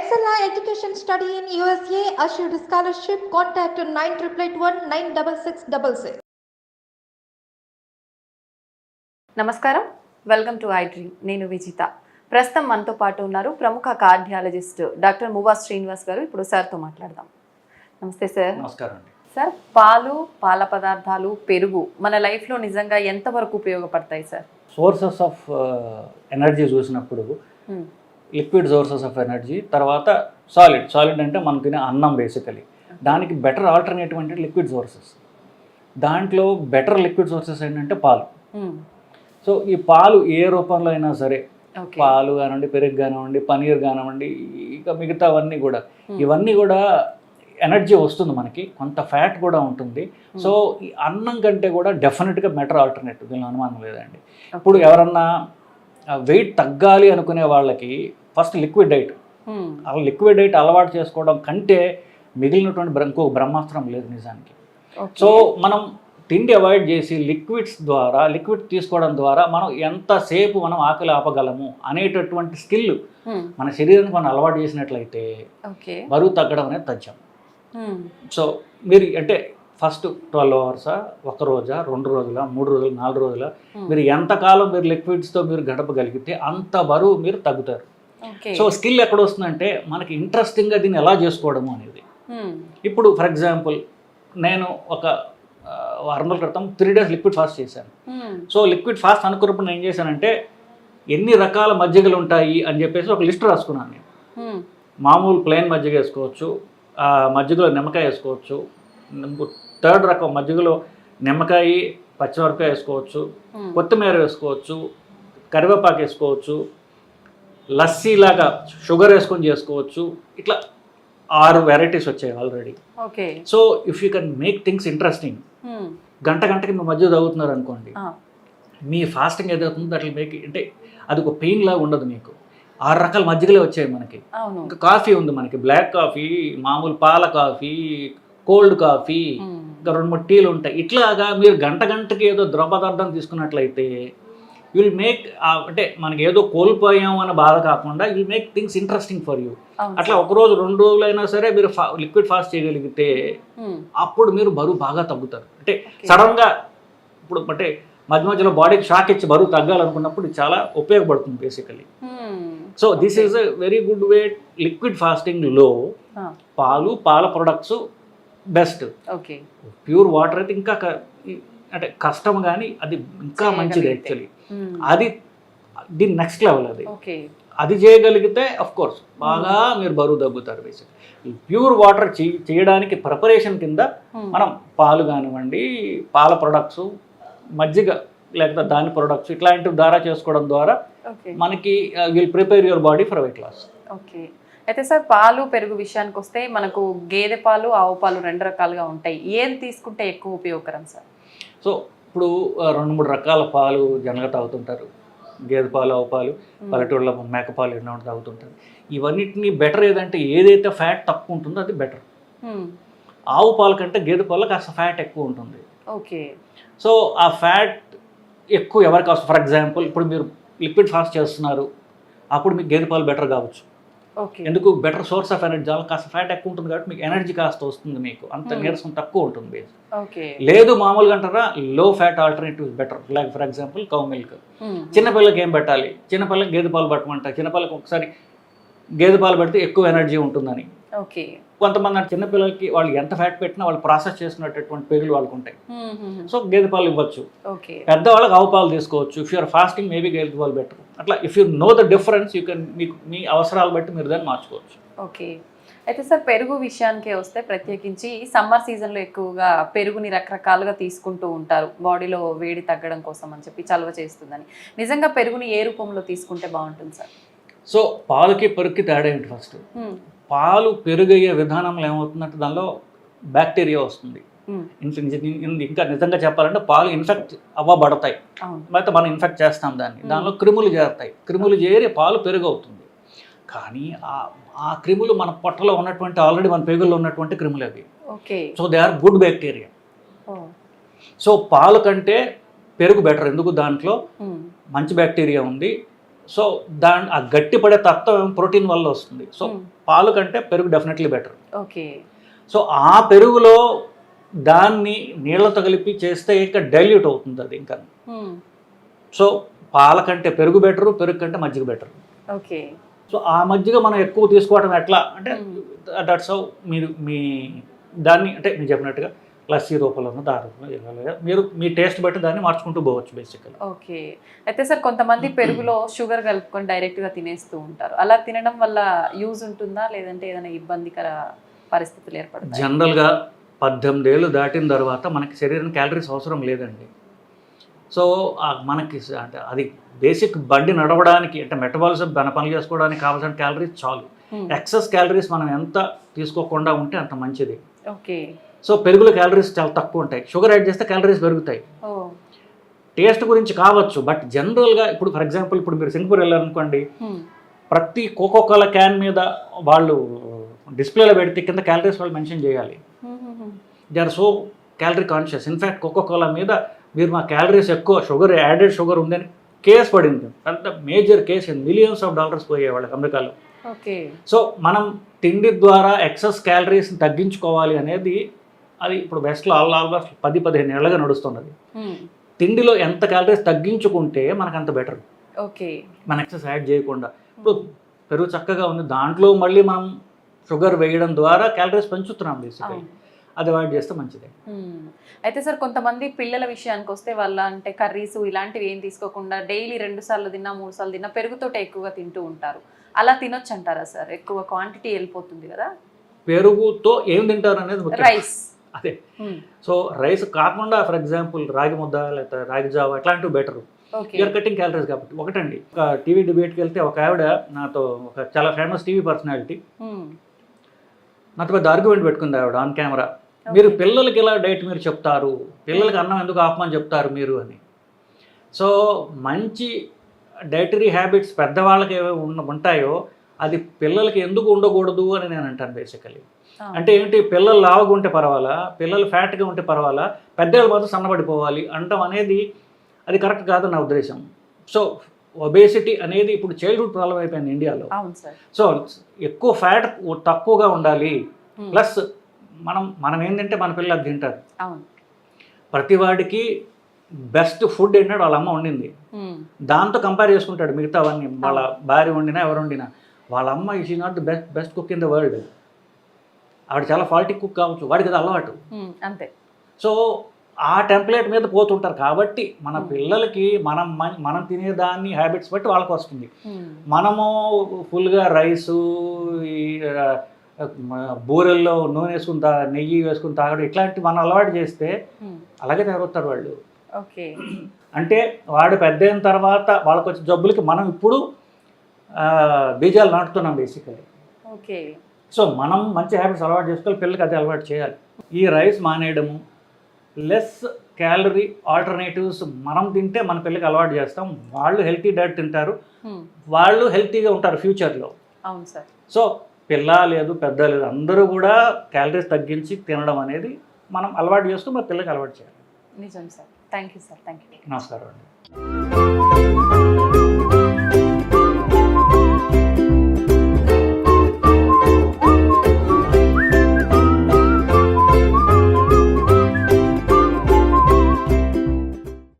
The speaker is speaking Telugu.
Excella Education Study in USA assured scholarship. Contact 9881 నమస్కారం, వెల్కమ్ టు ఐ డ్రీమ్. నేను విజిత. ప్రస్తుతం మనతో పాటు ఉన్నారు ప్రముఖ కార్డియాలజిస్ట్ డాక్టర్ మువా శ్రీనివాస్ గారు. ఇప్పుడు సార్తో మాట్లాడదాం. నమస్తే సార్. నమస్కారం అండి. సార్, పాలు, పాల పదార్థాలు, పెరుగు మన లైఫ్లో నిజంగా ఎంతవరకు ఉపయోగపడతాయి సార్? సోర్సెస్ ఆఫ్ ఎనర్జీ చూసినప్పుడు లిక్విడ్ సోర్సెస్ ఆఫ్ ఎనర్జీ, తర్వాత సాలిడ్ అంటే మనం తినే అన్నం బేసికలీ. దానికి బెటర్ ఆల్టర్నేటివ్ అంటే లిక్విడ్ సోర్సెస్. దాంట్లో బెటర్ లిక్విడ్ సోర్సెస్ ఏంటంటే పాలు. సో ఈ పాలు ఏ రూపంలో అయినా సరే, పాలు కానివ్వండి, పెరుగు కానివ్వండి, పనీర్ కానివ్వండి, ఇక మిగతావన్నీ కూడా, ఇవన్నీ కూడా ఎనర్జీ వస్తుంది మనకి, కొంత ఫ్యాట్ కూడా ఉంటుంది. సో ఈ అన్నం కంటే కూడా డెఫినెట్గా బెటర్ ఆల్టర్నేటివ్, దీనిలో అనుమానం లేదండి. ఇప్పుడు ఎవరన్నా వెయిట్ తగ్గాలి అనుకునే వాళ్ళకి ఫస్ట్ లిక్విడ్ డైట్, అలా లిక్విడ్ డైట్ అలవాటు చేసుకోవడం కంటే మిగిలినటువంటి ఇంకో బ్రహ్మాస్త్రం లేదు నిజానికి. సో మనం తిండి అవాయిడ్ చేసి లిక్విడ్ తీసుకోవడం ద్వారా మనం ఎంతసేపు మనం ఆకలి ఆపగలము అనేటటువంటి స్కిల్ మన శరీరానికి మనం అలవాటు చేసినట్లయితే బరువు తగ్గడం అనేది తథ్యం. సో మీరు అంటే ఫస్ట్ 12 అవర్సా, 1 రోజా, 2 రోజుల, 3 రోజులు, 4 రోజుల, మీరు ఎంతకాలం మీరు లిక్విడ్స్తో మీరు గడపగలిగితే అంత బరువు మీరు తగ్గుతారు. సో స్కిల్ ఎక్కడ వస్తుందంటే మనకి ఇంట్రెస్టింగ్గా దీన్ని ఎలా చేసుకోవడము అనేది. ఇప్పుడు ఫర్ ఎగ్జాంపుల్ నేను ఒక 6 రోజుల క్రితం 3 days లిక్విడ్ ఫాస్ట్ చేశాను. సో లిక్విడ్ ఫాస్ట్ అనుకున్నప్పుడు నేను ఏం చేశానంటే ఎన్ని రకాల మజ్జిగలు ఉంటాయి అని చెప్పేసి ఒక లిస్ట్ రాసుకున్నాను నేను. మామూలు ప్లెయిన్ మజ్జిగ వేసుకోవచ్చు, మజ్జిగలో నిమ్మకాయ వేసుకోవచ్చు, 3rd రకం మజ్జిగలో నిమ్మకాయ, పచ్చిమిరపకాయ వేసుకోవచ్చు, కొత్తిమీర వేసుకోవచ్చు, కరివేపాకు వేసుకోవచ్చు, లస్సీలాగా షుగర్ వేసుకొని చేసుకోవచ్చు. ఇట్లా 6 వెరైటీస్ వచ్చాయి already. So if you can make things interesting, గంటకి మీ మధ్య తాగుతున్నారు అనుకోండి, మీ ఫాస్టింగ్ ఏదవుతుందో అట్లా మేక్ అంటే అది ఒక పెయిన్ లాగా ఉండదు. మీకు 6 రకాల మజ్జిగలే వచ్చాయి మనకి. ఇంకా కాఫీ ఉంది మనకి, బ్లాక్ కాఫీ, మామూలు పాల కాఫీ, కోల్డ్ కాఫీ, ఇంకా 2-3 టీలు ఉంటాయి. ఇట్లాగా మీరు గంటకి ఏదో ద్రవ పదార్థం తీసుకున్నట్లయితే విల్ మేక్ అంటే మనకి ఏదో కోల్పోయాం అన్న బాధ కాకుండా will make things interesting for you. అట్లా 1 రోజు 2 రోజులైనా సరే మీరు లిక్విడ్ ఫాస్ట్ చేయగలిగితే అప్పుడు మీరు బరువు బాగా తగ్గుతారు. అంటే సడన్గా ఇప్పుడు అంటే మధ్యలో బాడీకి షాక్ ఇచ్చి బరువు తగ్గాలనుకున్నప్పుడు ఇది చాలా ఉపయోగపడుతుంది basically. So this is a very good way. Liquid ఫాస్టింగ్లో పాల ప్రొడక్ట్స్ బెస్ట్. ప్యూర్ వాటర్ అయితే ఇంకా అంటే కష్టం, కానీ అది ఇంకా మంచిది యాక్చువల్లీ. అది దీని నెక్స్ట్ లెవెల్. అది చేయగలిగితే అఫ్ కోర్స్ బాగా మీరు బరువు తగ్గుతారు. బేసిక్ ప్యూర్ వాటర్ చేయడానికి ప్రిపరేషన్ కింద మనం పాలు కానివ్వండి, పాల ప్రొడక్ట్స్, మజ్జిగ లేకపోతే దాని ప్రొడక్ట్స్ ఇట్లాంటివి ద్వారా చేసుకోవడం ద్వారా మనకి will prepare your body for weight loss. Okay. అయితే సార్, పాలు పెరుగు విషయానికి వస్తే మనకు గేదె పాలు, ఆవు పాలు 2 రకాలుగా ఉంటాయి. ఏది తీసుకుంటే ఎక్కువ ఉపయోగకరం సార్? సో ఇప్పుడు 2-3 రకాల పాలు జనరల్గా తాగుతుంటారు. గేదె పాలు, ఆవు పాలు, పల్లెటూళ్ళలో మేకపాలు ఎన్నో తాగుతుంటారు. ఇవన్నిటిని బెటర్ ఏదంటే ఏదైతే ఫ్యాట్ తక్కువ ఉంటుందో అది బెటర్. ఆవు పాలు కంటే గేదె పాలు కాస్త ఫ్యాట్ ఎక్కువ ఉంటుంది. ఓకే. సో ఆ ఫ్యాట్ ఎక్కువ ఎవరికి వస్తుంది? ఫర్ ఎగ్జాంపుల్ ఇప్పుడు మీరు లిక్విడ్ ఫాస్ట్ చేస్తున్నారు, అప్పుడు మీకు గేదె పాలు బెటర్ కావచ్చు. ఎందుకు? బెటర్ సోర్స్ ఆఫ్ ఎనర్జీ, కాస్త ఫ్యాట్ ఎక్కువ ఉంటుంది కాబట్టి మీకు ఎనర్జీ కాస్త వస్తుంది, మీకు అంత నీరసం తక్కువ ఉంటుంది. లేదు మామూలుగా అంటారా, లో fat alternative better. Like for example cow milk. చిన్నపిల్లలకి ఏం పెట్టాలి? చిన్నపిల్లలకి గేదె పాలు పెట్టమంటారు. చిన్నపిల్లలకి ఒకసారి గేదె పాలు పెడితే ఎక్కువ ఎనర్జీ ఉంటుందని. కొంతమంది చిన్నపిల్లలకి వాళ్ళు ఎంత ఫ్యాట్ పెట్టినా వాళ్ళు ప్రాసెస్ చేసుకునేటటువంటి పేగులు వాళ్ళకు ఉంటాయి. సో గేదె పాలు ఇవ్వచ్చు. పెద్దవాళ్ళకి ఆవు పాలు తీసుకోవచ్చు. ఇఫ్ యూఆర్ ఫాస్టింగ్ మేబీ గేదె పాలు బెటర్. అట్లా if you know the difference you can మీకు మీ అవసరాలు బట్టి మీరు దాన్ని మార్చుకోవచ్చు. ఓకే. అయితే సార్, పెరుగు విషయానికే వస్తే ప్రత్యేకించి సమ్మర్ సీజన్లో ఎక్కువగా పెరుగుని రకరకాలుగా తీసుకుంటూ ఉంటారు, బాడీలో వేడి తగ్గడం కోసం అని చెప్పి, చలవ చేస్తుందని. నిజంగా పెరుగుని ఏ రూపంలో తీసుకుంటే బాగుంటుంది సార్? సో పాలకి పెరుగుకి తేడా ఏంటి? ఫస్ట్ పాలు పెరుగయ్యే విధానంలో ఏమవుతుందంటే దానిలో బ్యాక్టీరియా వస్తుంది. ఇంకా నిజంగా చెప్పాలంటే పాలు ఇన్ఫెక్ట్ అవ్వబడతాయి, అయితే మనం ఇన్ఫెక్ట్ చేస్తాం దాన్ని. దానిలో క్రిములు చేరుతాయి. క్రిములు చేరి పాలు పెరుగు అవుతుంది. కానీ ఆ క్రిములు మన పొట్టలో ఉన్నటువంటి ఆల్రెడీ మన పేగుల్లో ఉన్నటువంటి క్రిములు అవి. So they are good bacteria. So పాలు కంటే పెరుగు బెటర్. ఎందుకు? దాంట్లో మంచి బ్యాక్టీరియా ఉంది, సో ఆ గట్టిపడే తత్వం ప్రోటీన్ వల్ల వస్తుంది. సో పాలు కంటే పెరుగు డెఫినెట్లీ బెటర్. ఓకే. సో ఆ పెరుగులో దాన్ని నీళ్ళతో కలిపి చేస్తే ఇంకా డైల్యూట్ అవుతుంది అది ఇంకా. సో పాల కంటే పెరుగు బెటరు, పెరుగు కంటే మజ్జిగ బెటర్. ఓకే. సో ఆ మజ్జిగ మనం ఎక్కువ తీసుకోవడం ఎట్లా అంటే దట్స్ హౌ మీరు మీ దాన్ని అంటే మీరు చెప్పినట్టుగా లస్సీ రూపంలోనూ దారులో మీరు మీ టేస్ట్ బట్టి దాన్ని మార్చుకుంటూ పోవచ్చు బేసికల్లీ. ఓకే. అయితే సార్ కొంతమంది పెరుగులో షుగర్ కలుపుకొని డైరెక్ట్గా తినేస్తూ ఉంటారు. అలా తినడం వల్ల యూజ్ ఉంటుందా లేదంటే ఏదైనా ఇబ్బందికర పరిస్థితులు ఏర్పడతాయి? జనరల్గా 18 ఏళ్ళు దాటిన తర్వాత మనకి శరీరం క్యాలరీస్ అవసరం లేదండి. సో మనకి అంటే అది బేసిక్ బండి నడవడానికి అంటే మెటబాలిజం పనులు చేసుకోవడానికి కావాల్సిన క్యాలరీస్ చాలు. ఎక్సెస్ క్యాలరీస్ మనం ఎంత తీసుకోకుండా ఉంటే అంత మంచిది. ఓకే. సో పెరుగులో క్యాలరీస్ చాలా తక్కువ ఉంటాయి. షుగర్ యాడ్ చేస్తే క్యాలరీస్ పెరుగుతాయి. టేస్ట్ గురించి కావచ్చు, బట్ జనరల్గా ఇప్పుడు ఫర్ ఎగ్జాంపుల్ ఇప్పుడు మీరు సింగపూర్ వెళ్ళారనుకోండి, ప్రతి కోకోకోలా క్యాన్ మీద వాళ్ళు డిస్ప్లేలో పెడితే కింద క్యాలరీస్ వాళ్ళు మెన్షన్ చేయాలి. They are so calorie conscious. In fact Coca Cola మీద మీరు మా క్యాలరీస్ ఎక్కువ షుగర్ యాడెడ్ షుగర్ ఉందని కేసు పడింది. పెద్ద major case, millions of dollars పోయేవాళ్ళకి అమెరికాలో. ఓకే. సో మనం తిండి ద్వారా ఎక్సెస్ క్యాలరీస్ని తగ్గించుకోవాలి అనేది అది ఇప్పుడు వెస్ట్లో ఆల్మోస్ట్ 10-15 ఏళ్ళగా నడుస్తున్నది. తిండిలో ఎంత క్యాలరీస్ తగ్గించుకుంటే మనకు అంత బెటర్. ఓకే. మన ఎక్సెస్ యాడ్ చేయకుండా. ఇప్పుడు పెరుగు చక్కగా ఉంది, దాంట్లో మళ్ళీ మనం షుగర్ వేయడం ద్వారా క్యాలరీస్ పెంచుతున్నాం బేసిక్గా. అది అవాయిడ్ చేస్తే మంచిదే. అయితే సార్ కొంతమంది పిల్లల విషయానికి వస్తే వాళ్ళ అంటే కర్రీస్ ఇలాంటివి ఏం తీసుకోకుండా డైలీ 2 సార్లు తిన్నా 3 సార్లు తిన్నా పెరుగుతోటే ఎక్కువగా తింటూ ఉంటారు. అలా తినొచ్చు అంటారా సార్? ఎక్కువ క్వాంటిటీ వెళ్ళిపోతుంది కదా. పెరుగుతో ఏం తింటారు అనేది రైస్. అదే. సో రైస్ కాకుండా ఫర్ ఎగ్జాంపుల్ రాగి ముద్ద లేకపోతే రాగి జావ ఇట్లాంటివి బెటర్. యూఆర్ కటింగ్ క్యాలరీస్ కాబట్టి. ఒకటండి, ఒక టీవీ డిబేట్కి వెళ్తే ఒక ఆవిడ నాతో, ఒక చాలా ఫేమస్ టీవీ పర్సనాలిటీ, నాతో పెద్ద ఆర్గ్యుమెంట్ పెట్టుకుంది ఆవిడ ఆన్ కెమెరా. మీరు పిల్లలకి ఇలా డైట్ మీరు చెప్తారు, పిల్లలకి అన్నం ఎందుకు ఆపమని చెప్తారు మీరు అని. సో మంచి డైటరీ హ్యాబిట్స్ పెద్దవాళ్ళకి ఏవో ఉంటాయో అది పిల్లలకి ఎందుకు ఉండకూడదు అని నేను అంటాను బేసికలీ. అంటే ఏంటి, పిల్లలు లావుగా ఉంటే పర్వాలా, పిల్లలు ఫ్యాట్గా ఉంటే పర్వాలా, పెద్దవాళ్ళు మాత్రం సన్నబడిపోవాలి అంటాం అనేది అది కరెక్ట్ కాదు నా ఉద్దేశం. సో ఒబేసిటీ అనేది ఇప్పుడు చైల్డ్హుడ్ ప్రాబ్లం అయిపోయింది ఇండియాలో. సో ఎక్కువ ఫ్యాట్ తక్కువగా ఉండాలి, ప్లస్ మనం ఏంటంటే మన పిల్లలు అది తింటారు. ప్రతి వాడికి బెస్ట్ ఫుడ్ ఏంటంటే వాళ్ళ అమ్మ వండింది, దాంతో కంపేర్ చేసుకుంటాడు మిగతావన్నీ. వాళ్ళ భార్య వండినా ఎవరు వండినా వాళ్ళ అమ్మ is not the best cook in the world. ఆవిడ చాలా ఫాల్టీ కుక్ కావచ్చు, వాడికి అది అలవాటు అంతే. సో ఆ టెంప్లెట్ మీద పోతుంటారు. కాబట్టి మన పిల్లలకి మనం తినేదాన్ని హ్యాబిట్స్ బట్టి వాళ్ళకి వస్తుంది. మనము ఫుల్గా రైసు, ఈ బూరెల్లో నూనె వేసుకుని నెయ్యి వేసుకుని తాగడం ఇట్లాంటివి మనం అలవాటు చేస్తే అలాగే తయారవుతారు వాళ్ళు. ఓకే. అంటే వాడు పెద్ద అయిన తర్వాత వాళ్ళకి వచ్చే జబ్బులకి మనం ఇప్పుడు బీజాలు నాటుతున్నాం బేసికలీ. ఓకే. సో మనం మంచి హ్యాబిట్స్ అలవాటు చేసుకోవాలి, పిల్లలకి అదే అలవాటు చేయాలి. ఈ రైస్ మానేయడము, లెస్ క్యాలరీ ఆల్టర్నేటివ్స్ మనం తింటే మన పిల్లలకి అలవాటు చేస్తాం. వాళ్ళు హెల్తీ డైట్ తింటారు, వాళ్ళు హెల్తీగా ఉంటారు ఫ్యూచర్లో. అవును సార్. సో పిల్ల లేదు పెద్ద లేదు అందరూ కూడా క్యాలరీస్ తగ్గించి తినడం అనేది మనం అలవాటు చేస్తూ మన పిల్లలకి అలవాటు చేయాలి. నిజం sir. Thank you sir. Thank you. నమస్కారం అండి.